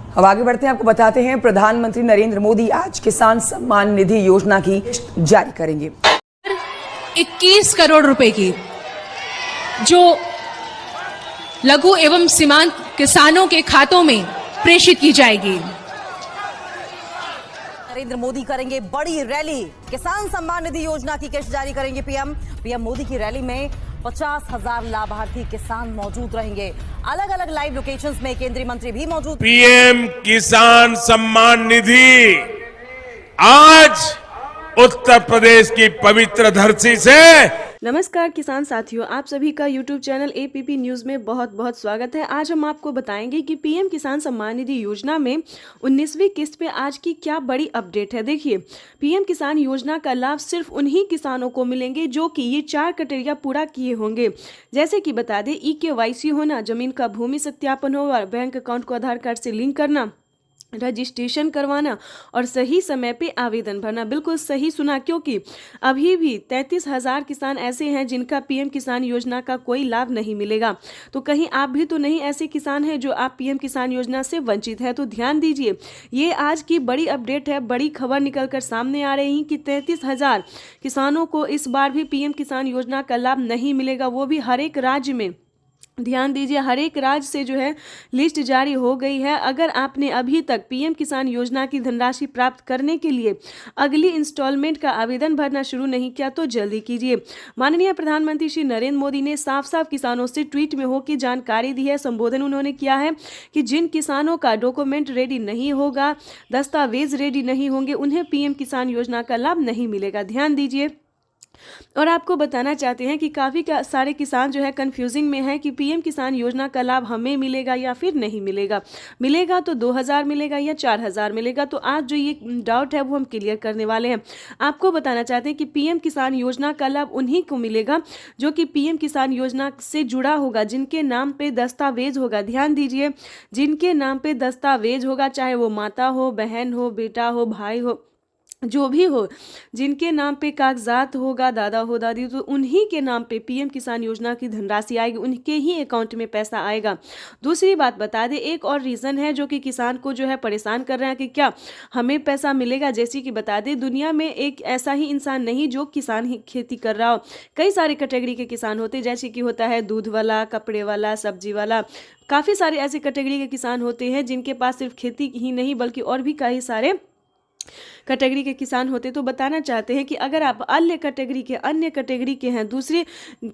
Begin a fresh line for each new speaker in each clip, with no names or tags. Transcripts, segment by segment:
अब आगे बढ़ते हैं, आपको बताते हैं प्रधानमंत्री नरेंद्र मोदी आज किसान सम्मान निधि योजना की किस्त जारी करेंगे।
21 करोड़ रुपए की जो लघु एवं सीमांत किसानों के खातों में प्रेषित की जाएगी।
नरेंद्र मोदी करेंगे बड़ी रैली, किसान सम्मान निधि योजना की किस्त जारी करेंगे पीएम मोदी की रैली में 50,000 लाभार्थी किसान मौजूद रहेंगे। अलग अलग लाइव लोकेशंस में केंद्रीय मंत्री भी मौजूद।
पीएम किसान सम्मान निधि आज उत्तर प्रदेश की पवित्र धरती से।
नमस्कार किसान साथियों, आप सभी का YouTube चैनल APP न्यूज़ में बहुत बहुत स्वागत है। आज हम आपको बताएंगे कि पीएम किसान सम्मान निधि योजना में 19वीं किस्त पे आज की क्या बड़ी अपडेट है। देखिए, पीएम किसान योजना का लाभ सिर्फ उन्हीं किसानों को मिलेंगे जो कि ये 4 क्राइटेरिया पूरा किए होंगे। जैसे कि बता दें, EKYC होना, जमीन का भूमि सत्यापन होगा, बैंक अकाउंट को आधार कार्ड से लिंक करना, रजिस्ट्रेशन करवाना और सही समय पे आवेदन भरना। बिल्कुल सही सुना, क्योंकि अभी भी 33,000 किसान ऐसे हैं जिनका पीएम किसान योजना का कोई लाभ नहीं मिलेगा। तो कहीं आप भी तो नहीं ऐसे किसान हैं जो आप पीएम किसान योजना से वंचित है। तो ध्यान दीजिए, ये आज की बड़ी अपडेट है, बड़ी खबर निकलकर सामने आ रही है कि 33,000 किसानों को इस बार भी पीएम किसान योजना का लाभ नहीं मिलेगा, वो भी हर एक राज्य में। ध्यान दीजिए, हर एक राज्य से जो है लिस्ट जारी हो गई है। अगर आपने अभी तक पीएम किसान योजना की धनराशि प्राप्त करने के लिए अगली इंस्टॉलमेंट का आवेदन भरना शुरू नहीं किया तो जल्दी कीजिए। माननीय प्रधानमंत्री श्री नरेंद्र मोदी ने साफ साफ किसानों से ट्वीट में होकर जानकारी दी है। संबोधन उन्होंने किया है कि जिन किसानों का डॉक्यूमेंट रेडी नहीं होगा, दस्तावेज रेडी नहीं होंगे, उन्हें पीएम किसान योजना का लाभ नहीं मिलेगा। ध्यान दीजिए, और आपको बताना चाहते हैं कि काफ़ी सारे किसान जो है कंफ्यूजिंग में है कि पीएम किसान योजना का लाभ हमें मिलेगा या फिर नहीं मिलेगा। मिलेगा तो 2,000 मिलेगा या 4,000 मिलेगा। तो आज जो ये डाउट है वो हम क्लियर करने वाले हैं। आपको बताना चाहते हैं कि पीएम किसान योजना का लाभ उन्हीं को मिलेगा जो कि पीएम किसान योजना से जुड़ा होगा, जिनके नाम पे दस्तावेज होगा। ध्यान दीजिए, जिनके नाम पे दस्तावेज होगा, चाहे वो माता हो, बहन हो, बेटा हो, भाई हो, जो भी हो, जिनके नाम पे कागजात होगा, दादा हो, दादी, तो उन्हीं के नाम पे पीएम किसान योजना की धनराशि आएगी, उनके ही अकाउंट में पैसा आएगा। दूसरी बात बता दें, एक और रीज़न है जो कि किसान को जो है परेशान कर रहे हैं कि क्या हमें पैसा मिलेगा। जैसे कि बता दें, दुनिया में एक ऐसा ही इंसान नहीं जो किसान ही खेती कर रहा हो। कई सारे कैटेगरी के किसान होते हैं, जैसे कि होता है दूध वाला, कपड़े वाला, सब्जी वाला। काफ़ी सारे ऐसे कैटेगरी के किसान होते हैं जिनके पास सिर्फ खेती ही नहीं बल्कि और भी कई सारे कैटेगरी के किसान होते। तो बताना चाहते हैं कि अगर आप अन्य कैटेगरी के हैं, दूसरे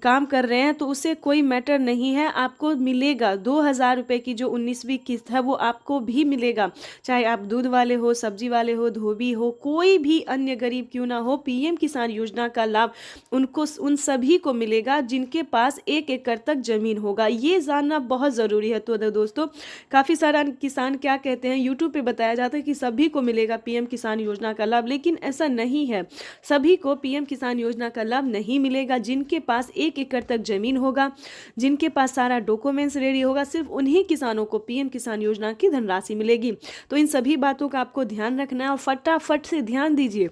काम कर रहे हैं, तो उससे कोई मैटर नहीं है, आपको मिलेगा 2,000 रुपये की जो 19वीं किस्त है वो आपको भी मिलेगा। चाहे आप दूध वाले हो, सब्जी वाले हो, धोबी हो, कोई भी अन्य गरीब क्यों ना हो, पीएम किसान योजना का लाभ उन सभी को मिलेगा जिनके पास 1 एकड़ तक जमीन होगा। ये जानना बहुत ज़रूरी है। तो दोस्तों, काफ़ी सारा किसान क्या कहते हैं, यूट्यूब पे बताया जाता है कि सभी को मिलेगा पीएम किसान योजना का लाभ, लेकिन ऐसा नहीं है। सभी को पीएम किसान योजना का लाभ नहीं मिलेगा। जिनके पास 1 एकड़ तक जमीन होगा, जिनके पास सारा डॉक्यूमेंट्स रेडी होगा, सिर्फ उन्हीं किसानों को पीएम किसान योजना की धनराशि मिलेगी। तो इन सभी बातों का आपको ध्यान रखना है और फटाफट से ध्यान दीजिए।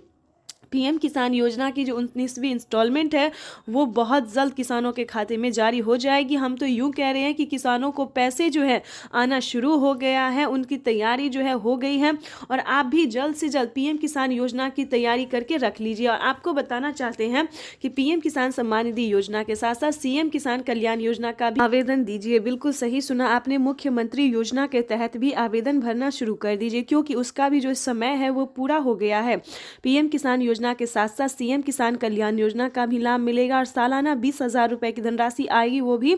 पीएम किसान योजना की जो 19वीं इंस्टॉलमेंट है वो बहुत जल्द किसानों के खाते में जारी हो जाएगी। हम तो यूं कह रहे हैं कि किसानों को पैसे जो है आना शुरू हो गया है, उनकी तैयारी जो है हो गई है, और आप भी जल्द से जल्द पीएम किसान योजना की तैयारी करके रख लीजिए। और आपको बताना चाहते हैं कि पीएम किसान सम्मान निधि योजना के साथ साथ सीएम किसान कल्याण योजना का भी आवेदन दीजिए। बिल्कुल सही सुना आपने, मुख्यमंत्री योजना के तहत भी आवेदन भरना शुरू कर दीजिए, क्योंकि उसका भी जो समय है वो पूरा हो गया है। पीएम किसान योजना के साथ साथ सीएम किसान कल्याण योजना का भी लाभ मिलेगा और सालाना 20,000 रुपए की धनराशि आएगी। वो भी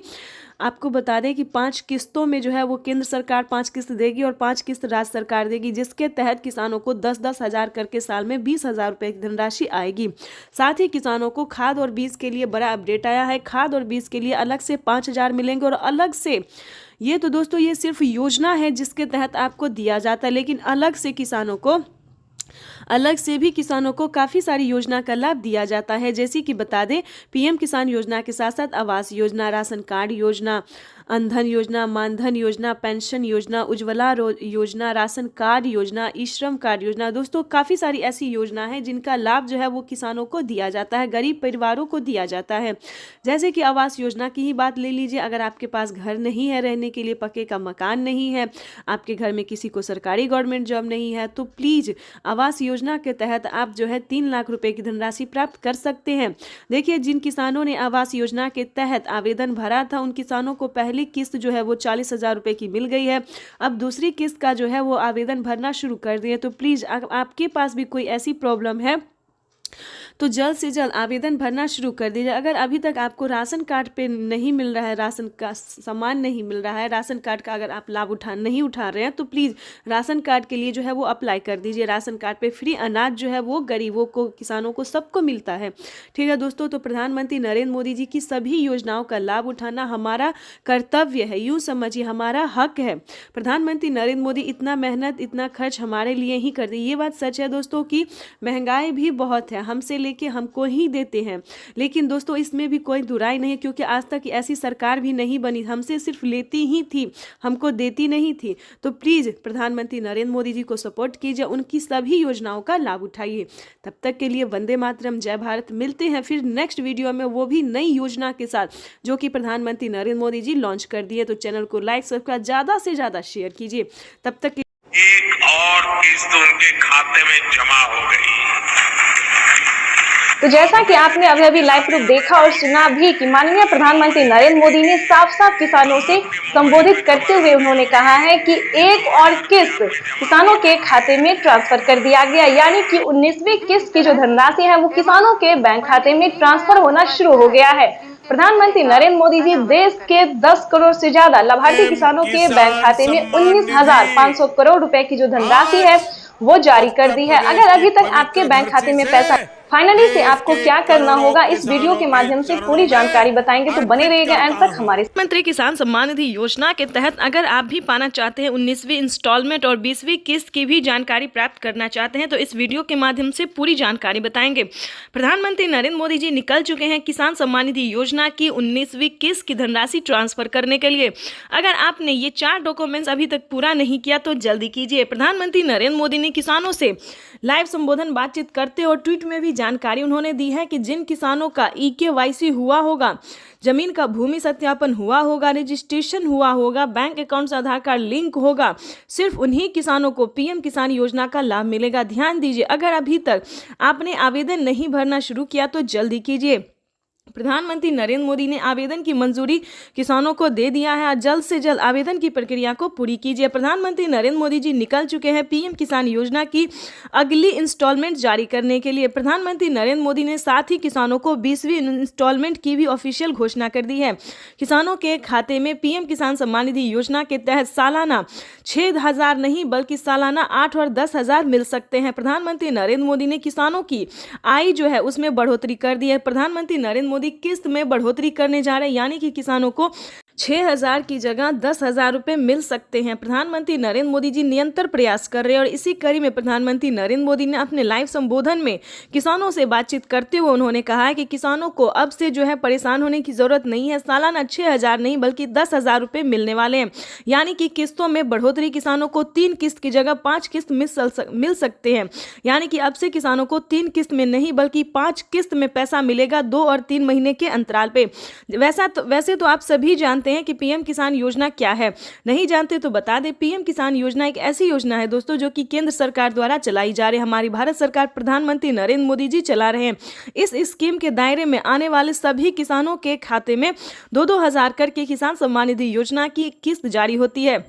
आपको बता दें कि 5 किस्तों में जो है वो केंद्र सरकार 5 किस्त देगी और 5 किस्त राज्य सरकार देगी, जिसके तहत किसानों को 10-10 हज़ार करके साल में 20,000 रुपए की धनराशि आएगी। साथ ही किसानों को खाद और बीज के लिए बड़ा अपडेट आया है। खाद और बीज के लिए अलग से 5,000 मिलेंगे और अलग से, ये तो दोस्तों ये सिर्फ योजना है जिसके तहत आपको दिया जाता है, लेकिन अलग से भी किसानों को काफ़ी सारी योजना का लाभ दिया जाता है। जैसे कि बता दें, पीएम किसान योजना के साथ साथ आवास योजना, राशन कार्ड योजना, अनधन योजना, मानधन योजना, पेंशन योजना, उज्ज्वला योजना, राशन कार्ड योजना, ई श्रम कार्ड योजना। दोस्तों काफ़ी सारी ऐसी योजना है जिनका लाभ जो है वो किसानों को दिया जाता है, गरीब परिवारों को दिया जाता है। जैसे कि आवास योजना की ही बात ले लीजिए। अगर आपके पास घर नहीं है, रहने के लिए पक्के का मकान नहीं है, आपके घर में किसी को सरकारी गवर्नमेंट जॉब नहीं है, तो प्लीज़ आवास योजना के तहत आप जो है 3 लाख रुपए की धनराशि प्राप्त कर सकते हैं। देखिए, जिन किसानों ने आवास योजना के तहत आवेदन भरा था उन किसानों को पहली किस्त जो है वो 40,000 रुपए की मिल गई है। अब दूसरी किस्त का जो है वो आवेदन भरना शुरू कर दिए। तो प्लीज़ आपके पास भी कोई ऐसी प्रॉब्लम है तो जल्द से जल्द आवेदन भरना शुरू कर दीजिए। अगर अभी तक आपको राशन कार्ड पे नहीं मिल रहा है, राशन का सामान नहीं मिल रहा है, राशन कार्ड का अगर आप लाभ नहीं उठा रहे हैं तो प्लीज़ राशन कार्ड के लिए जो है वो अप्लाई कर दीजिए। राशन कार्ड पे फ्री अनाज जो है वो गरीबों को, किसानों को, सबको मिलता है। ठीक है दोस्तों, तो प्रधानमंत्री नरेंद्र मोदी जी की सभी योजनाओं का लाभ उठाना हमारा कर्तव्य है, यूँ समझिए हमारा हक है। प्रधानमंत्री नरेंद्र मोदी इतना मेहनत, इतना खर्च हमारे लिए ही करते हैं। ये बात सच है दोस्तों कि महंगाई भी बहुत है, हमसे लेके हमको ही देते हैं, लेकिन दोस्तों इसमें भी कोई दुराई नहीं, क्योंकि आज तक ऐसी सरकार भी नहीं बनी, हमसे सिर्फ लेती ही थी, हमको देती नहीं थी। तो प्लीज़ प्रधानमंत्री नरेंद्र मोदी जी को सपोर्ट कीजिए, उनकी सभी योजनाओं का लाभ उठाइए। तब तक के लिए वंदे मातरम, जय भारत। मिलते हैं फिर नेक्स्ट वीडियो में, वो भी नई योजना के साथ जो कि प्रधानमंत्री नरेंद्र मोदी जी लॉन्च कर दिए। तो चैनल को लाइक, सब्सक्राइब, ज़्यादा से ज़्यादा शेयर कीजिए। तब तक
एक और किस्त उनके खाते में जमा हो गई।
तो जैसा कि आपने अभी लाइव प्रूफ देखा और सुना भी कि माननीय प्रधानमंत्री नरेंद्र मोदी ने साफ साफ किसानों से संबोधित करते हुए उन्होंने कहा है कि एक और किस्त किसानों के खाते में ट्रांसफर कर दिया गया, यानी कि 19वीं किस्त की जो धनराशि है वो किसानों के बैंक खाते में ट्रांसफर होना शुरू हो गया है। प्रधानमंत्री नरेंद्र मोदी जी देश के 10 करोड़ से ज्यादा लाभार्थी किसानों के बैंक खाते में 19,500 करोड़ रुपए की जो धनराशि है वो जारी कर दी है। अगर अभी तक आपके बैंक खाते में पैसा फाइनली से आपको क्या करना होगा, इस वीडियो के माध्यम से पूरी जानकारी बताएंगे, तो बने रहिएगा एंड तक हमारे।
प्रधानमंत्री किसान सम्मान निधि योजना के तहत अगर आप भी पाना चाहते हैं 19वीं इंस्टॉलमेंट और 20वीं किस्त की भी जानकारी प्राप्त करना चाहते हैं तो इस वीडियो के माध्यम से पूरी जानकारी बताएंगे। प्रधानमंत्री नरेंद्र मोदी जी निकल चुके हैं किसान सम्मान निधि योजना की 19वीं किस्त की धनराशि ट्रांसफर करने के लिए। अगर आपने ये 4 डॉक्यूमेंट्स अभी तक पूरा नहीं किया तो जल्दी कीजिए। प्रधानमंत्री नरेंद्र मोदी ने किसानों से लाइव संबोधन बातचीत करते और ट्वीट में भी जानकारी उन्होंने दी है कि जिन किसानों का EKYC हुआ होगा, जमीन का भूमि सत्यापन हुआ होगा, रजिस्ट्रेशन हुआ होगा, बैंक अकाउंट से आधार कार्ड लिंक होगा, सिर्फ उन्हीं किसानों को PM किसान योजना का लाभ मिलेगा। ध्यान दीजिए, अगर अभी तक आपने आवेदन नहीं भरना शुरू किया तो जल्दी कीजिए। प्रधानमंत्री नरेंद्र मोदी ने आवेदन की मंजूरी किसानों को दे दिया है। जल्द से जल्द आवेदन की प्रक्रिया को पूरी कीजिए। प्रधानमंत्री नरेंद्र मोदी जी निकल चुके हैं PM किसान योजना की अगली इंस्टॉलमेंट जारी करने के लिए। प्रधानमंत्री नरेंद्र मोदी ने साथ ही किसानों को 20वीं इंस्टॉलमेंट की भी ऑफिशियल घोषणा कर दी है। किसानों के खाते में PM किसान सम्मान निधि योजना के तहत सालाना 6,000 नहीं बल्कि सालाना 8 और 10,000 मिल सकते हैं। प्रधानमंत्री नरेंद्र मोदी ने किसानों की आय जो है उसमें बढ़ोतरी कर दी है। प्रधानमंत्री नरेंद्र मोदी किस्त में बढ़ोतरी करने जा रहे हैं, यानी कि किसानों को 6,000 की जगह 10,000 रुपए मिल सकते हैं। प्रधानमंत्री नरेंद्र मोदी जी निरंतर प्रयास कर रहे हैं और इसी कड़ी में प्रधानमंत्री नरेंद्र मोदी ने अपने लाइव संबोधन में किसानों से बातचीत करते हुए उन्होंने कहा है कि किसानों को अब से जो है परेशान होने की जरूरत नहीं है। सालाना 6,000 नहीं बल्कि 10,000 रुपए मिलने वाले हैं, यानी कि किस्तों में बढ़ोतरी। किसानों को 3 किस्त की जगह 5 किस्त मिल सकते हैं, यानी कि अब से किसानों को 3 किस्त में नहीं बल्कि 5 किस्त में पैसा मिलेगा 2 और 3 महीने के अंतराल पे। वैसे तो आप सभी जानते हैं कि PM किसान योजना क्या है। नहीं जानते तो बता दें, PM किसान योजना एक ऐसी योजना है दोस्तों जो कि केंद्र सरकार द्वारा चलाई जा रही है। हमारी भारत सरकार प्रधानमंत्री नरेंद्र मोदी जी चला रहे हैं। इस स्कीम के दायरे में आने वाले सभी किसानों के खाते में 2-2 हज़ार करके किसान सम्मान निधि योजना की किस्त जारी होती है।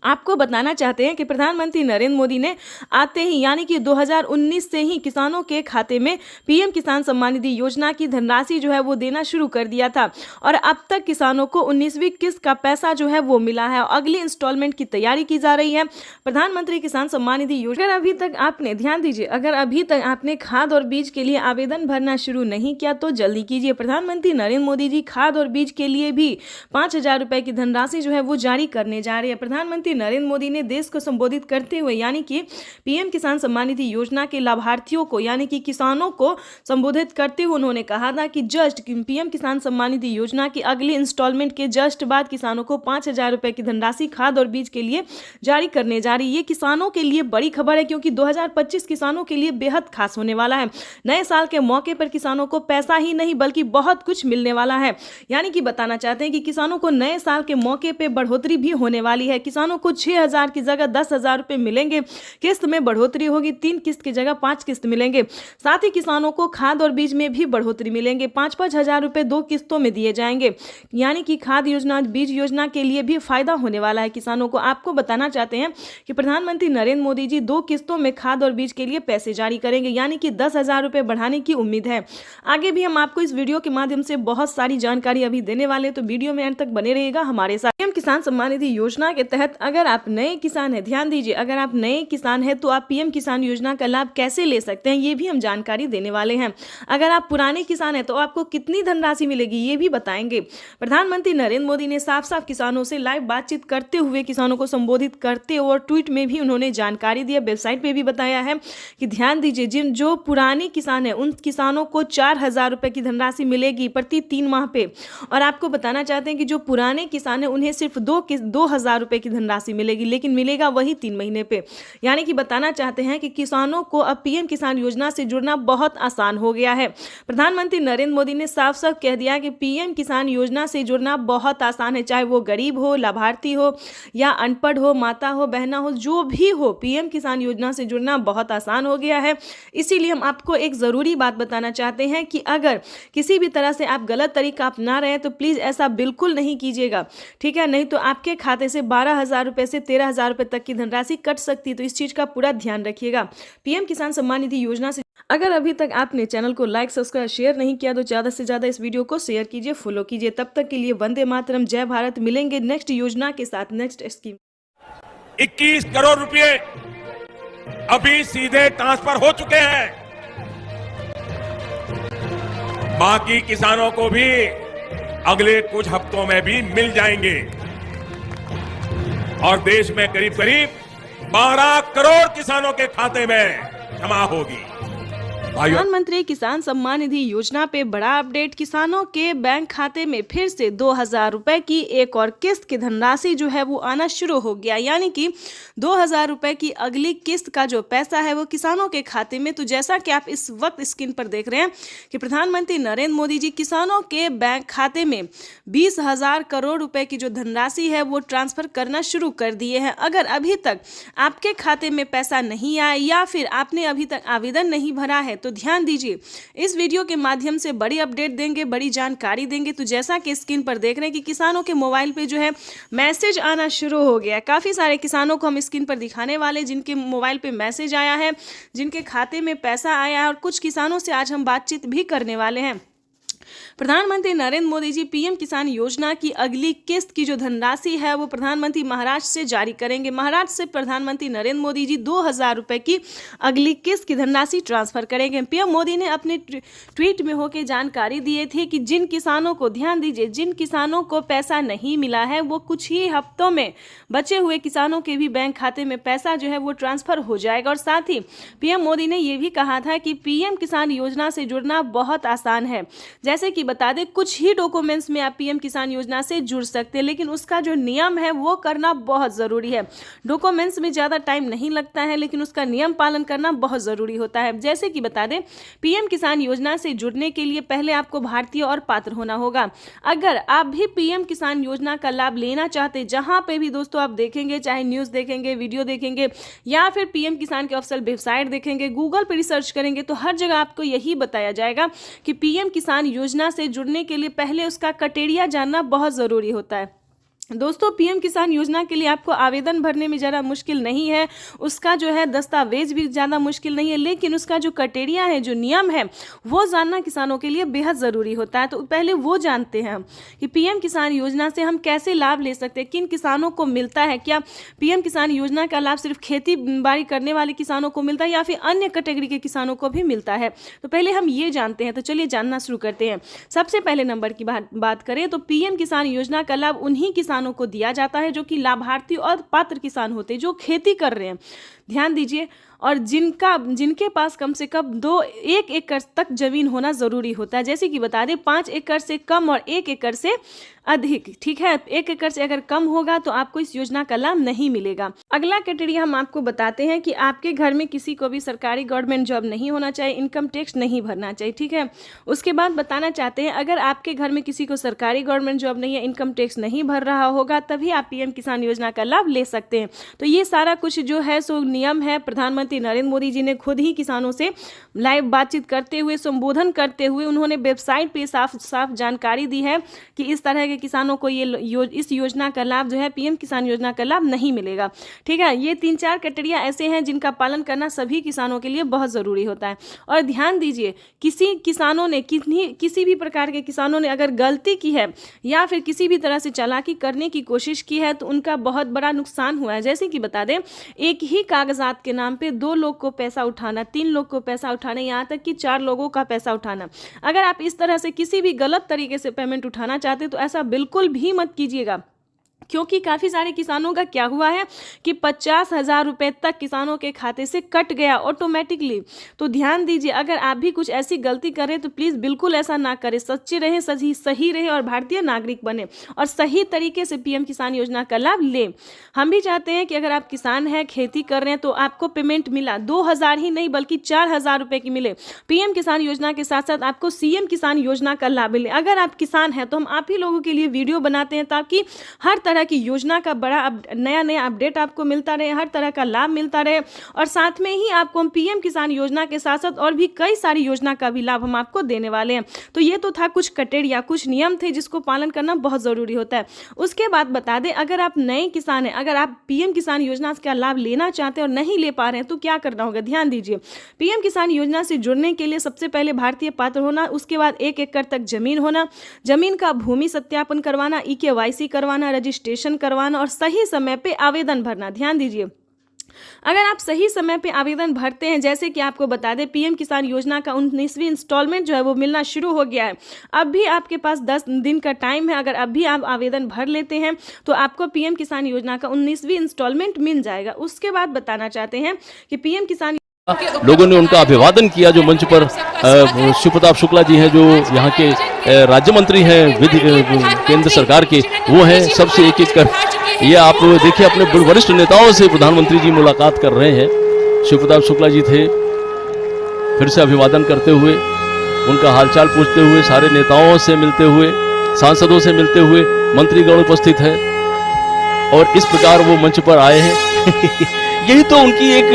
आपको बताना चाहते हैं कि प्रधानमंत्री नरेंद्र मोदी ने आते ही यानी कि 2019 से ही किसानों के खाते में PM किसान सम्मान निधि योजना की धनराशि जो है वो देना शुरू कर दिया था और अब तक किसानों को 19वीं किस्त का पैसा जो है वो मिला है और अगली इंस्टॉलमेंट की तैयारी की जा रही है। प्रधानमंत्री किसान सम्मान निधि योजना अगर अभी तक आपने ध्यान दीजिए, अगर अभी तक आपने खाद और बीज के लिए आवेदन भरना शुरू नहीं किया तो जल्दी कीजिए। प्रधानमंत्री नरेंद्र मोदी जी खाद और बीज के लिए भी 5,000 रुपए की धनराशि जो है वो जारी करने जा रहे हैं। प्रधानमंत्री प्रधानमंत्री नरेंद्र मोदी ने देश को संबोधित करते हुए यानी कि पीएम किसान सम्मान निधि योजना के लाभार्थियों को यानी कि किसानों को संबोधित करते हुए उन्होंने कहा था कि जस्ट पीएम किसान सम्मान निधि योजना की अगली इंस्टॉलमेंट के जस्ट बाद किसानों को 5,000 रुपए की धनराशि खाद और बीज के लिए जारी करने जा रही है। ये किसानों के लिए बड़ी खबर है क्योंकि 2025 किसानों के लिए बेहद खास होने वाला है। नए साल के मौके पर किसानों को पैसा ही नहीं बल्कि बहुत कुछ मिलने वाला है। यानी कि बताना चाहते हैं कि किसानों को नए साल के मौके पर बढ़ोतरी भी होने वाली है। किसानों को 6,000 की जगह 10,000 रुपए मिलेंगे। किस्त में बढ़ोतरी होगी, 3 किस्त की जगह 5 किस्त मिलेंगे। साथ ही किसानों को खाद और बीज में भी बढ़ोतरी मिलेंगे। 5-5 हजार रुपए 2 किस्तों में दिए जाएंगे। यानी कि खाद योजना, बीज योजना के लिए भी फायदा होने वाला है किसानों को। आपको बताना चाहते हैं कि प्रधानमंत्री नरेंद्र मोदी जी 2 किस्तों में खाद और बीज के लिए पैसे जारी करेंगे, यानी कि 10,000 रुपए बढ़ाने की उम्मीद है। आगे भी हम आपको इस वीडियो के माध्यम से बहुत सारी जानकारी अभी देने वाले हैं, तो वीडियो में अंत तक बने रहिएगा हमारे साथ। पीएम किसान सम्मान निधि योजना के तहत अगर आप नए किसान हैं, ध्यान दीजिए, अगर आप नए किसान हैं तो आप पीएम किसान योजना का लाभ कैसे ले सकते हैं ये भी हम जानकारी देने वाले हैं। अगर आप पुराने किसान हैं तो आपको कितनी धनराशि मिलेगी ये भी बताएंगे। प्रधानमंत्री नरेंद्र मोदी ने साफ साफ किसानों से लाइव बातचीत करते हुए किसानों को संबोधित करते और ट्वीट में भी उन्होंने जानकारी दी है, वेबसाइट पे भी बताया है कि ध्यान दीजिए, जिन जो पुराने किसान हैं उन किसानों को 4,000 रुपए की धनराशि मिलेगी प्रति 3 माह पे। और आपको बताना चाहते हैं कि जो पुराने किसान हैं उन्हें सिर्फ 2,000 रुपए की धनराशि मिलेगी, लेकिन मिलेगा वही 3 महीने पे। यानी कि बताना चाहते हैं कि किसानों को अब पीएम किसान योजना से जुड़ना बहुत आसान हो गया है। प्रधानमंत्री नरेंद्र मोदी ने साफ साफ कह दिया कि पीएम किसान योजना से जुड़ना बहुत आसान है, चाहे वो गरीब हो, लाभार्थी हो या अनपढ़ हो, माता हो, बहना हो, जो भी हो, पीएम किसान योजना से जुड़ना बहुत आसान हो गया है। इसीलिए हम आपको एक ज़रूरी बात बताना चाहते हैं कि अगर किसी भी तरह से आप गलत तरीका अपना रहे हैं तो प्लीज़ ऐसा बिल्कुल नहीं कीजिएगा, ठीक है? नहीं तो आपके खाते से 12,000 रुपये से 13,000 रुपये तक की धनराशि कट सकती है, तो इस चीज़ का पूरा ध्यान रखिएगा। पीएम किसान सम्मान निधि योजना से अगर अभी तक आपने चैनल को लाइक, सब्सक्राइब, शेयर नहीं किया तो ज़्यादा से ज़्यादा इस वीडियो को शेयर कीजिए, फॉलो कीजिए। तब तक के लिए वंदे मातरम, जय भारत। मिलेंगे नेक्स्ट योजना के साथ, नेक्स्ट स्कीम।
21 करोड़ रुपए अभी सीधे ट्रांसफर हो चुके हैं। बाकी किसानों को भी अगले कुछ हफ्तों में भी मिल जाएंगे और देश में करीब करीब 12 करोड़ किसानों के खाते में जमा होगी।
प्रधानमंत्री किसान सम्मान निधि योजना पे बड़ा अपडेट। किसानों के बैंक खाते में फिर से 2,000 रुपए की एक और किस्त की धनराशि जो है वो आना शुरू हो गया, यानी कि 2,000 रुपए की अगली किस्त का जो पैसा है वो किसानों के खाते में। तो जैसा कि आप इस वक्त स्क्रीन पर देख रहे हैं कि प्रधानमंत्री नरेंद्र मोदी जी किसानों के बैंक खाते में 20,000 करोड़ रुपए की जो धनराशि है वो ट्रांसफर करना शुरू कर दिए हैं। अगर अभी तक आपके खाते में पैसा नहीं आया या फिर आपने अभी तक आवेदन नहीं भरा है तो ध्यान दीजिए, इस वीडियो के माध्यम से बड़ी अपडेट देंगे, बड़ी जानकारी देंगे। तो जैसा कि स्क्रीन पर देख रहे हैं कि किसानों के मोबाइल पे जो है मैसेज आना शुरू हो गया है। काफ़ी सारे किसानों को हम स्क्रीन पर दिखाने वाले जिनके मोबाइल पे मैसेज आया है, जिनके खाते में पैसा आया है, और कुछ किसानों से आज हम बातचीत भी करने वाले हैं। प्रधानमंत्री नरेंद्र मोदी जी पीएम किसान योजना की अगली किस्त की जो धनराशि है वो प्रधानमंत्री महाराष्ट्र से जारी करेंगे। महाराष्ट्र से प्रधानमंत्री नरेंद्र मोदी जी 2,000 रुपए की अगली किस्त की धनराशि ट्रांसफर करेंगे। पीएम मोदी ने अपने ट्वीट में होकर जानकारी दी थी कि जिन किसानों को, ध्यान दीजिए, जिन किसानों को पैसा नहीं मिला है वो कुछ ही हफ्तों में बचे हुए किसानों के भी बैंक खाते में पैसा जो है वो ट्रांसफर हो जाएगा। और साथ ही पीएम मोदी ने यह भी कहा था कि पीएम किसान योजना से जुड़ना बहुत आसान है। जैसे कि बता दें, कुछ ही डॉक्यूमेंट्स में आप पीएम किसान योजना से जुड़ सकते हैं, लेकिन उसका जो नियम है वो करना बहुत ज़रूरी है। डॉक्यूमेंट्स में ज़्यादा टाइम नहीं लगता है, लेकिन उसका नियम पालन करना बहुत ज़रूरी होता है। जैसे कि बता दें, पीएम किसान योजना से जुड़ने के लिए पहले आपको भारतीय और पात्र होना होगा। अगर आप भी पीएम किसान योजना का लाभ लेना चाहते, जहाँ पे भी दोस्तों आप देखेंगे, चाहे न्यूज़ देखेंगे, वीडियो देखेंगे या फिर पीएम किसान के ऑफिशियल वेबसाइट देखेंगे, गूगल पर रिसर्च करेंगे, तो हर जगह आपको यही बताया जाएगा कि पीएम किसान योजना से जुड़ने के लिए पहले उसका क्राइटेरिया जानना बहुत ज़रूरी होता है। दोस्तों, पीएम किसान योजना के लिए आपको आवेदन भरने में ज़्यादा मुश्किल नहीं है, उसका जो है दस्तावेज भी ज़्यादा मुश्किल नहीं है, लेकिन उसका जो क्राइटेरिया है, जो नियम है, वो जानना किसानों के लिए बेहद ज़रूरी होता है। तो पहले वो जानते हैं कि पीएम किसान योजना से हम कैसे लाभ ले सकते हैं, किन किसानों को मिलता है, क्या पीएम किसान योजना का लाभ सिर्फ खेती बाड़ी करने वाले किसानों को मिलता है या फिर अन्य कैटेगरी के किसानों को भी मिलता है। तो पहले हम ये जानते हैं। तो चलिए जानना शुरू करते हैं। सबसे पहले नंबर की बात करें तो पीएम किसान योजना का लाभ उन्हीं किसानों किसानों को दिया जाता है जो कि लाभार्थी और पात्र किसान होते हैं जो खेती कर रहे हैं, ध्यान दीजिए, और जिनके पास कम से कम 1 एकड़ तक जमीन होना जरूरी होता है। जैसे कि बता दें 5 एकड़ से कम और 1 एकड़ से अधिक, ठीक है। 1 एकड़ से अगर कम होगा तो आपको इस योजना का लाभ नहीं मिलेगा। अगला क्राइटेरिया हम आपको बताते हैं कि आपके घर में किसी को भी सरकारी गवर्नमेंट जॉब नहीं होना चाहिए, इनकम टैक्स नहीं भरना चाहिए, ठीक है। उसके बाद बताना चाहते हैं अगर आपके घर में किसी को सरकारी गवर्नमेंट जॉब नहीं है, इनकम टैक्स नहीं भर रहा होगा, तभी आप पीएम किसान योजना का लाभ ले सकते हैं। तो ये सारा कुछ जो है सो नियम है, प्रधानमंत्री नरेंद्र मोदी जी ने खुद ही किसानों से लाइव बातचीत करते हुए, संबोधन करते हुए उन्होंने वेबसाइट पे साफ साफ जानकारी दी है कि इस तरह के किसानों को इस योजना का लाभ जो है पीएम किसान योजना का लाभ नहीं मिलेगा, ठीक है। ये 3-4 क्राइटेरिया ऐसे हैं जिनका पालन करना सभी किसानों के लिए बहुत ज़रूरी होता है। और ध्यान दीजिए, किसी भी प्रकार के किसानों ने अगर गलती की है या फिर किसी भी तरह से चालाकी करने की कोशिश की है तो उनका बहुत बड़ा नुकसान हुआ है। जैसे कि बता दें, एक ही कागजात के नाम पे 2 लोग को पैसा उठाना, 3 लोग को पैसा उठाना, यहाँ तक कि 4 लोगों का पैसा उठाना। अगर आप इस तरह से किसी भी गलत तरीके से पेमेंट उठाना चाहते तो ऐसा बिल्कुल भी मत कीजिएगा, क्योंकि काफ़ी सारे किसानों का क्या हुआ है कि 50,000 रुपये तक किसानों के खाते से कट गया ऑटोमेटिकली। तो ध्यान दीजिए, अगर आप भी कुछ ऐसी गलती करें तो प्लीज़ बिल्कुल ऐसा ना करें, सच्चे रहें, सही रहे और भारतीय नागरिक बने और सही तरीके से पीएम किसान योजना का लाभ लें। हम भी चाहते हैं कि अगर आप किसान हैं, खेती कर रहे हैं, तो आपको पेमेंट मिला 2,000 ही नहीं बल्कि 4,000 रुपये की मिले। पीएम किसान योजना के साथ साथ आपको सीएम किसान योजना का लाभ मिले। अगर आप किसान हैं तो हम आप ही लोगों के लिए वीडियो बनाते हैं ताकि हर तरह की योजना का बड़ा नया अपडेट आपको मिलता रहे, हर तरह का लाभ मिलता रहे, और साथ में ही आपको हम पीएम किसान योजना के साथ साथ और भी कई सारी योजना का भी लाभ हम आपको देने वाले हैं। तो ये तो था कुछ क्राइटेरिया, कुछ नियम थे जिसको पालन करना बहुत ज़रूरी होता है। उसके बाद बता दें, अगर आप नए किसान हैं, अगर आप पीएम किसान योजना का लाभ लेना चाहते हैं और नहीं ले पा रहे हैं तो क्या करना होगा, ध्यान दीजिए। पीएम किसान योजना से जुड़ने के लिए सबसे पहले भारतीय पात्र होना, उसके बाद 1 एकड़ तक जमीन होना, जमीन का भूमि सत्यापन करवाना, EKYC करवाना, रजिस्ट्रेशन करवाना और सही समय पे आवेदन भरना। ध्यान दीजिए, अगर आप सही समय पे आवेदन भरते हैं, जैसे कि आपको बता दें पीएम किसान योजना का 19वीं इंस्टॉलमेंट जो है वो मिलना शुरू हो गया है। अब भी आपके पास 10 दिन का टाइम है, अगर अब भी आप आवेदन भर लेते हैं तो आपको पीएम किसान योजना का 19वीं इंस्टॉलमेंट मिल जाएगा। उसके बाद बताना चाहते हैं कि पीएम किसान
लोगों ने उनका अभिवादन किया। जो मंच पर शिव प्रताप शुक्ला जी हैं, जो यहाँ के राज्य मंत्री हैं केंद्र सरकार के, वो हैं सबसे एक कर। ये आप देखिए, अपने वरिष्ठ नेताओं से प्रधानमंत्री जी मुलाकात कर रहे हैं। शिव प्रताप शुक्ला जी थे, फिर से अभिवादन करते हुए, उनका हालचाल पूछते हुए, सारे नेताओं से मिलते हुए, सांसदों से मिलते हुए, मंत्रीगण उपस्थित है और इस प्रकार वो मंच पर आए हैं। यही तो उनकी एक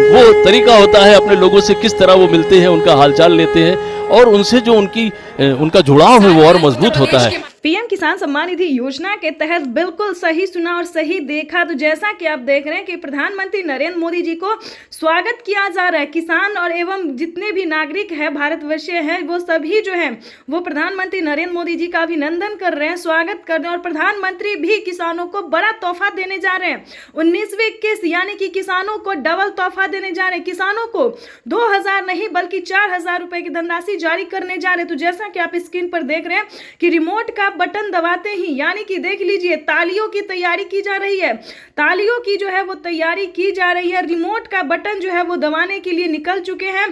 वो तरीका होता है, अपने लोगों से किस तरह वो मिलते हैं, उनका हालचाल लेते हैं और उनसे जो उनका जुड़ाव है वो और मजबूत होता है।
पीएम किसान सम्मान निधि योजना के तहत बिल्कुल सही सुना और सही देखा। तो जैसा कि आप देख रहे हैं कि प्रधानमंत्री नरेंद्र मोदी जी को स्वागत किया जा रहा है। किसान और एवं जितने भी नागरिक हैं, भारतवर्षीय हैं, वो सभी जो हैं वो प्रधानमंत्री नरेंद्र मोदी जी का अभिनंदन कर रहे हैं, स्वागत कर रहे हैं। और प्रधानमंत्री भी किसानों को बड़ा तोहफा देने जा रहे हैं। 19वीं किस्त यानी कि किसानों को डबल तोहफा देने जा रहे हैं। किसानों को 2,000 नहीं बल्कि 4,000 रुपए की धनराशि जारी करने जा रहे हैं। तो जैसा कि आप स्क्रीन पर देख रहे हैं कि रिमोट का बटन दबाते ही, यानी कि देख लीजिए, तालियों की तैयारी की जा रही है, तालियों की जो है वो तैयारी की जा रही है। रिमोट का बटन जो है वो दबाने के लिए निकल चुके हैं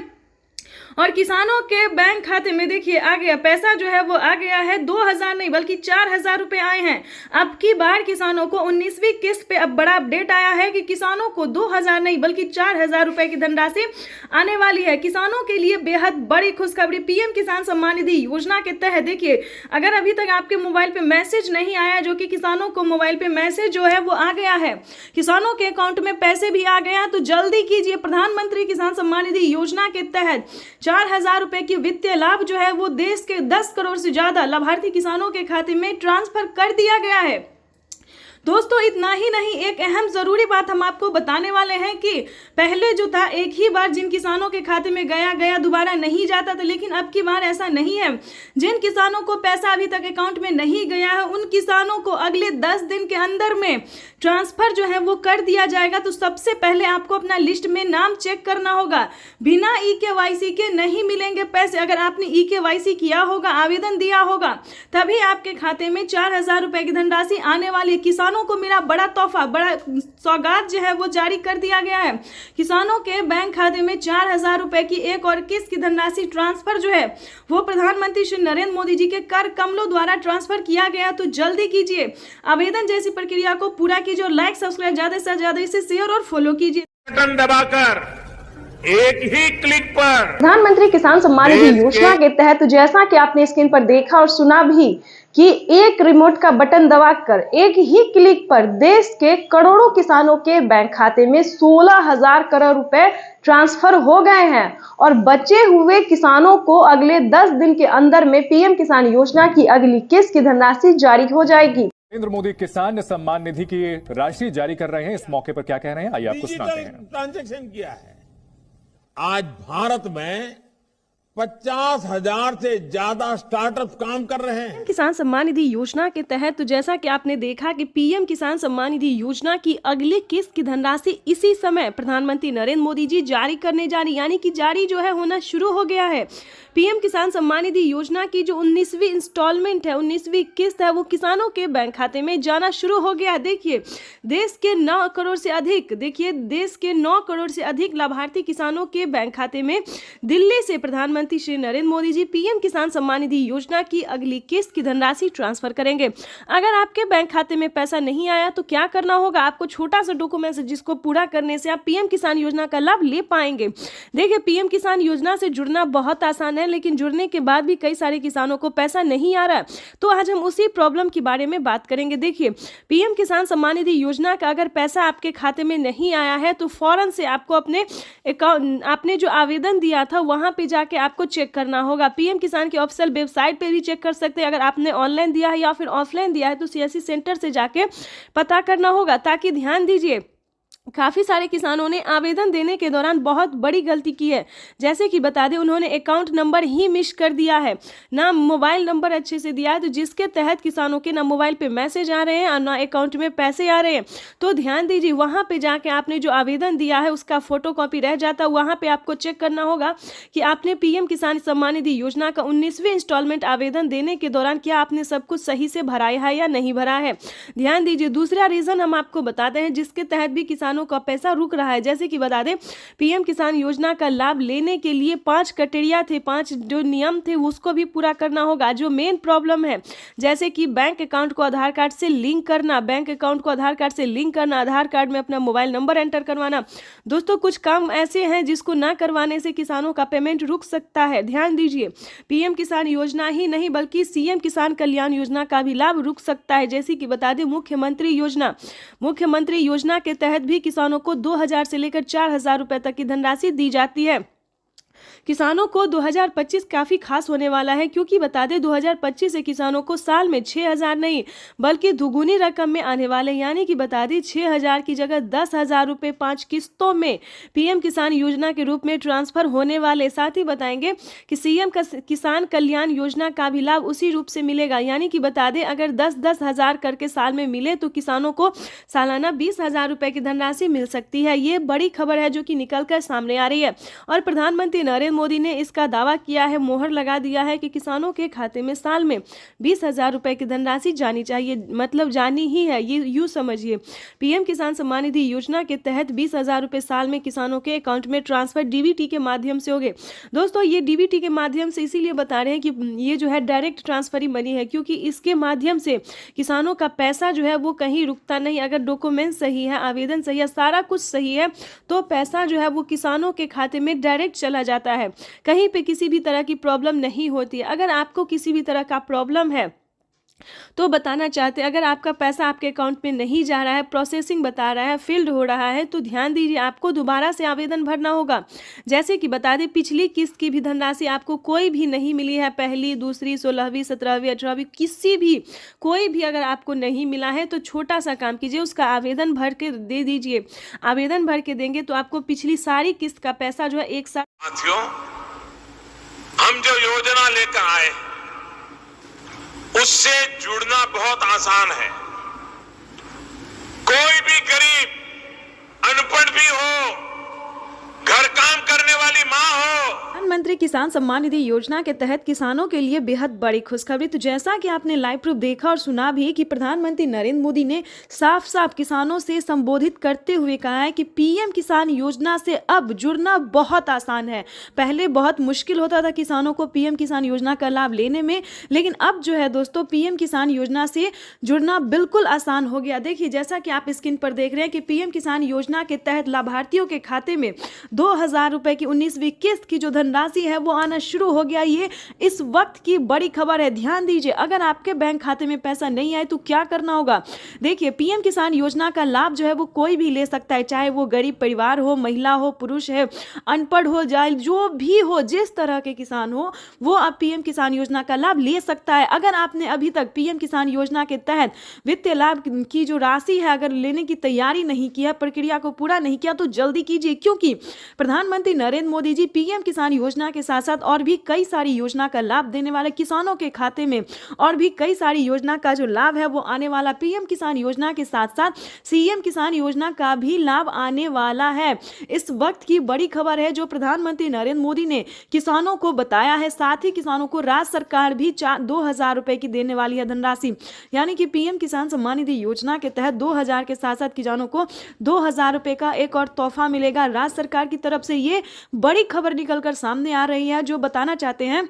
और किसानों के बैंक खाते में देखिए आ गया पैसा, जो है वो आ गया है। 2,000 नहीं बल्कि 4,000 रुपए आए हैं। अब की बार किसानों को 19वीं किस्त पे अब बड़ा अपडेट आया है कि किसानों को 2,000 नहीं बल्कि 4,000 रुपए की धनराशि आने वाली है। किसानों के लिए बेहद बड़ी खुशखबरी। पीएम किसान सम्मान निधि योजना के तहत देखिए, अगर अभी तक आपके मोबाइल पे मैसेज नहीं आया, जो कि किसानों को मोबाइल पे मैसेज जो है वो आ गया है, किसानों के अकाउंट में पैसे भी आ गया है, तो जल्दी कीजिए। प्रधानमंत्री किसान सम्मान निधि योजना के तहत 4,000 रुपए की वित्तीय लाभ जो है वो देश के 10 करोड़ से ज्यादा लाभार्थी किसानों के खाते में ट्रांसफर कर दिया गया है। दोस्तों इतना ही नहीं, एक अहम जरूरी बात हम आपको बताने वाले हैं कि पहले जो था एक ही बार जिन किसानों के खाते में गया दोबारा नहीं जाता था, लेकिन अब की बार ऐसा नहीं है। जिन किसानों को पैसा अभी तक अकाउंट में नहीं गया है उन किसानों को अगले 10 दिन के अंदर में ट्रांसफर जो है वो कर दिया जाएगा। तो सबसे पहले आपको अपना लिस्ट में नाम चेक करना होगा। बिना EKYC के नहीं मिलेंगे पैसे। अगर आपने EKYC किया होगा, आवेदन दिया होगा, तभी आपके खाते में 4,000 रुपए की धनराशि आने वाली है। किसानों को मिला बड़ा तोहफा, बड़ा सौगात जो है वो जारी कर दिया गया है। किसानों के बैंक खाते में 4,000 रुपए की एक और किस्त की धनराशि ट्रांसफर जो है वो प्रधानमंत्री श्री नरेंद्र मोदी जी के कर कमलों द्वारा ट्रांसफर किया गया। तो जल्दी कीजिए, आवेदन जैसी प्रक्रिया को पूरा कीजिए और लाइक सब्सक्राइब ज्यादा से ज्यादा इसे शेयर और फॉलो कीजिए।
बटन दबाकर एक ही क्लिक पर
प्रधानमंत्री किसान सम्मान निधि योजना के तहत जैसा कि आपने स्क्रीन पर देखा और सुना भी कि एक रिमोट का बटन दबाकर एक ही क्लिक पर देश के करोड़ों किसानों के बैंक खाते में 16,000 करोड़ रुपए ट्रांसफर हो गए हैं और बचे हुए किसानों को अगले 10 दिन के अंदर में पीएम किसान योजना की अगली किस्त की धनराशि जारी हो जाएगी।
नरेंद्र मोदी किसान सम्मान निधि की राशि जारी कर रहे हैं। इस मौके पर क्या कह रहे हैं, आइए आपको सुनाते हैं।
ट्रांजैक्शन किया है। आज भारत में 50,000 से ज्यादा स्टार्टअप काम कर रहे हैं।
किसान सम्मान निधि योजना के तहत तो जैसा कि आपने देखा कि पीएम किसान सम्मान निधि योजना की अगली किस्त की धनराशि इसी समय प्रधानमंत्री नरेंद्र मोदी जी जारी करने जा रही, यानी कि जारी जो है होना शुरू हो गया है। पीएम किसान सम्मान निधि योजना की जो 19वीं इंस्टॉलमेंट है, 19वीं किस्त है, वो किसानों के बैंक खाते में जाना शुरू हो गया है। देखिए देश के 9 करोड़ से अधिक लाभार्थी किसानों के बैंक खाते में दिल्ली से प्रधानमंत्री श्री नरेंद्र मोदी जी पीएम किसान सम्मान निधि योजना की अगली किस्त की धनराशि ट्रांसफर करेंगे। अगर आपके बैंक खाते में पैसा नहीं आया तो क्या करना होगा, आपको छोटा सा डॉक्यूमेंट है जिसको पूरा करने से आप पीएम किसान योजना का लाभ ले पाएंगे। देखिए पीएम किसान योजना से जुड़ना बहुत आसान है, लेकिन जुड़ने के बाद भी कई सारे किसानों को पैसा नहीं आ रहा है। तो आज हम उसी प्रॉब्लम के बारे में बात करेंगे। देखिए पीएम किसान सम्मान निधि योजना का अगर पैसा आपके खाते में नहीं आया है तो फौरन से आपको अपने अकाउंट, आपने जो आवेदन दिया था वहां पे जाके आपको चेक करना होगा। पीएम किसान की ऑफिशियल वेबसाइट पे भी चेक कर सकते हैं। अगर आपने ऑनलाइन दिया है या फिर ऑफलाइन दिया है तो सीएससी सेंटर से जाके पता करना होगा। ताकि ध्यान दीजिए, काफ़ी सारे किसानों ने आवेदन देने के दौरान बहुत बड़ी गलती की है। जैसे कि बता दें, उन्होंने अकाउंट नंबर ही मिस कर दिया है, ना मोबाइल नंबर अच्छे से दिया है, तो जिसके तहत किसानों के ना मोबाइल पे मैसेज आ रहे हैं और ना अकाउंट में पैसे आ रहे हैं। तो ध्यान दीजिए, वहाँ पे जाके आपने जो आवेदन दिया है उसका फोटोकॉपी रह जाता है। वहाँ पर आपको चेक करना होगा कि आपने पीएम किसान सम्मान निधि योजना का 19वीं इंस्टॉलमेंट आवेदन देने के दौरान क्या आपने सब कुछ सही से भराया है या नहीं भरा है। ध्यान दीजिए, दूसरा रीज़न हम आपको बताते हैं जिसके तहत भी किसानों का पैसा रुक रहा है। जैसे कि बता दें, पीएम किसान योजना का लाभ लेने के लिए 5 क्राइटेरिया थे, 5 जो नियम थे उसको भी पूरा करना होगा। जो मेन प्रॉब्लम है, जैसे कि बैंक अकाउंट को आधार कार्ड से लिंक करना, बैंक अकाउंट को आधार कार्ड से लिंक करना, आधार कार्ड में अपना मोबाइल नंबर एंटर करवाना। दोस्तों कुछ काम ऐसे हैं जिसको ना करवाने से किसानों का पेमेंट रुक सकता है। ध्यान दीजिए, पीएम किसान योजना ही नहीं बल्कि सीएम किसान कल्याण योजना का भी लाभ रुक सकता है। जैसे कि बता दें, मुख्यमंत्री योजना के तहत भी किसानों को 2,000 से लेकर 4,000 रुपए तक की धनराशि दी जाती है। किसानों को 2025 काफ़ी खास होने वाला है, क्योंकि बता दें 2025 से किसानों को साल में 6,000 नहीं बल्कि दुगुनी रकम में आने वाले, यानी कि बता दें 6,000 की जगह 10,000 रुपये 5 किस्तों में पीएम किसान योजना के रूप में ट्रांसफर होने वाले। साथ ही बताएंगे कि सीएम किसान कल्याण योजना का भी लाभ उसी रूप से मिलेगा, यानी कि बता दें अगर 10-10 हज़ार करके साल में मिले तो किसानों को सालाना 20,000 रुपये की धनराशि मिल सकती है। ये बड़ी खबर है जो कि निकल कर सामने आ रही है और प्रधानमंत्री नरेंद्र मोदी ने इसका दावा किया है, मोहर लगा दिया है कि किसानों के खाते में साल में 20,000 रुपए की धनराशि जानी चाहिए, मतलब जानी ही है। ये यूँ समझिए, पीएम किसान सम्मान निधि योजना के तहत 20,000 रुपए साल में किसानों के अकाउंट में ट्रांसफर डीबीटी के माध्यम से होंगे। दोस्तों ये डीबीटी के माध्यम से इसीलिए बता रहे हैं कि ये जो है डायरेक्ट ट्रांसफर ही मनी है, क्योंकि इसके माध्यम से किसानों का पैसा जो है वो कहीं रुकता नहीं। अगर डॉक्यूमेंट सही है, आवेदन सही है, सारा कुछ सही है तो पैसा जो है वो किसानों के खाते में डायरेक्ट चला जाता है। कहीं पे किसी भी तरह की प्रॉब्लम नहीं होती है। अगर आपको किसी भी तरह का प्रॉब्लम है तो बताना चाहते हैं, अगर आपका पैसा आपके अकाउंट में नहीं जा रहा है, प्रोसेसिंग बता रहा है, फील्ड हो रहा है, तो ध्यान दीजिए आपको दोबारा से आवेदन भरना होगा। जैसे कि बता दें, पिछली किस्त की भी धनराशि आपको कोई भी नहीं मिली है, पहली, दूसरी, 16वीं, 17वीं, 18वीं, किसी भी कोई भी अगर आपको नहीं मिला है तो छोटा सा काम कीजिए, उसका आवेदन भर के दे दीजिए। आवेदन भर के देंगे तो आपको पिछली सारी किस्त का पैसा जो है एक साथ।
साथियों, हम जो योजना लेकर आए उससे जुड़ना बहुत आसान है। कोई भी गरीब, अनपढ़ भी हो, घर काम करने वाली मां हो।
प्रधानमंत्री किसान सम्मान निधि योजना के तहत किसानों के लिए बेहद बड़ी खुशखबरी। तो जैसा कि आपने लाइव प्रूफ देखा और सुना भी कि प्रधानमंत्री नरेंद्र मोदी ने साफ साफ किसानों से संबोधित करते हुए कहा है कि पीएम किसान योजना से अब जुड़ना बहुत आसान है। पहले बहुत मुश्किल होता था किसानों को पीएम किसान योजना का लाभ लेने में, लेकिन अब जो है दोस्तों पीएम किसान योजना से जुड़ना बिल्कुल आसान हो गया। देखिए, जैसा कि आप स्क्रीन पर देख रहे हैं कि पीएम किसान योजना के तहत लाभार्थियों के खाते में 2000 रुपए की 19वीं किस्त की जो धनराशि है वो आना शुरू हो गया। ये इस वक्त की बड़ी खबर है। ध्यान दीजिए, अगर आपके बैंक खाते में पैसा नहीं आए तो क्या करना होगा। देखिए, पीएम किसान योजना का लाभ जो है वो कोई भी ले सकता है, चाहे वो गरीब परिवार हो, महिला हो, पुरुष है, अनपढ़ हो, जाए जो भी हो, जिस तरह के किसान हो वो अब पीएम किसान योजना का लाभ ले सकता है। अगर आपने अभी तक पीएम किसान योजना के तहत वित्तीय लाभ की जो राशि है अगर लेने की तैयारी नहीं की है, प्रक्रिया को पूरा नहीं किया, तो जल्दी कीजिए, क्योंकि प्रधानमंत्री नरेंद्र मोदी जी पीएम किसान योजना के साथ साथ और भी कई सारी योजना का लाभ देने वाले किसानों के खाते में और भी कई सारी योजना का जो लाभ है वो आने वाला। पीएम किसान योजना के साथ साथ सीएम किसान योजना का भी लाभ आने वाला है। इस वक्त की बड़ी खबर है जो प्रधानमंत्री नरेंद्र मोदी ने किसानों को बताया है। साथ ही किसानों को राज्य सरकार भी 2000 रुपए की देने वाली है धनराशि, यानी कि पीएम किसान सम्मान निधि योजना के तहत 2000 के साथ साथ किसानों को 2000 रुपए का एक और तोहफा मिलेगा राज्य सरकार की तरफ से। ये बड़ी खबर निकलकर सामने आ रही है जो बताना चाहते हैं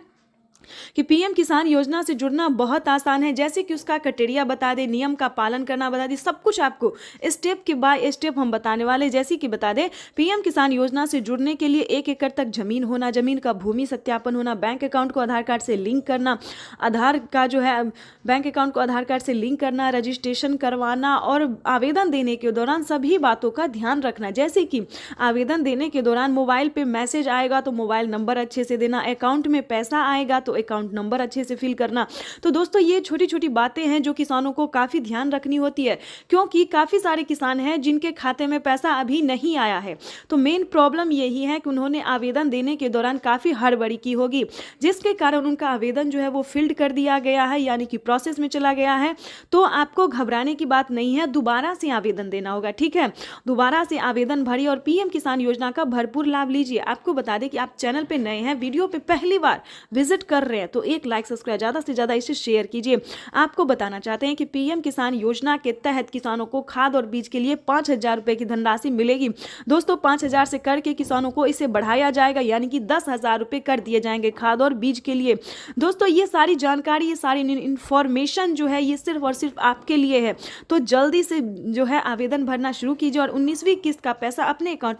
कि पीएम किसान योजना से जुड़ना बहुत आसान है। जैसे कि उसका क्राइटेरिया बता दें, नियम का पालन करना बता दें, सब कुछ आपको स्टेप के बाय स्टेप हम बताने वाले। जैसे कि बता दें, पीएम किसान योजना से जुड़ने के लिए 1 एकड़ तक जमीन होना, जमीन का भूमि सत्यापन होना, बैंक अकाउंट को आधार कार्ड से लिंक करना, आधार का जो है बैंक अकाउंट को आधार कार्ड से लिंक करना, रजिस्ट्रेशन करवाना और आवेदन देने के दौरान सभी बातों का ध्यान रखना। जैसे कि आवेदन देने के दौरान मोबाइल पे मैसेज आएगा तो मोबाइल नंबर अच्छे से देना, अकाउंट में पैसा आएगा तो अकाउंट नंबर अच्छे से फिल करना। तो दोस्तों ये छोटी छोटी बातें हैं जो किसानों को काफ़ी ध्यान रखनी होती है, क्योंकि काफ़ी सारे किसान हैं जिनके खाते में पैसा अभी नहीं आया है। तो मेन प्रॉब्लम यही है कि उन्होंने आवेदन देने के दौरान काफ़ी हड़बड़ी की होगी, जिसके कारण उनका आवेदन जो है वो फिल्ड कर दिया गया है, यानी कि प्रोसेस में चला गया है। तो आपको घबराने की बात नहीं है, दोबारा से आवेदन देना होगा, ठीक है। दोबारा से आवेदन भरिए और पीएम किसान योजना का भरपूर लाभ लीजिए। आपको बता दें कि आप चैनल पे नए हैं, वीडियो पे पहली बार विजिट कर रहे हैं तो एक लाइक सब्सक्राइब ज़्यादा से ज़्यादा इसे शेयर कीजिए। आपको बताना चाहते हैं कि पीएम किसान योजना के तहत किसानों को खाद और बीज के लिए 5000 रुपए की धनराशि मिलेगी। दोस्तों 5000 से करके किसानों को इसे बढ़ाया जाएगा, यानी कि 10,000 रुपए कर दिए जाएंगे खाद और बीज के लिए। दोस्तों ये सारी जानकारी, ये सारी इंफॉर्मेशन जो है ये सिर्फ और सिर्फ आपके लिए है। तो जल्दी से जो है आवेदन भरना शुरू कीजिए और 19वीं किस्त का पैसा अपने अकाउंट में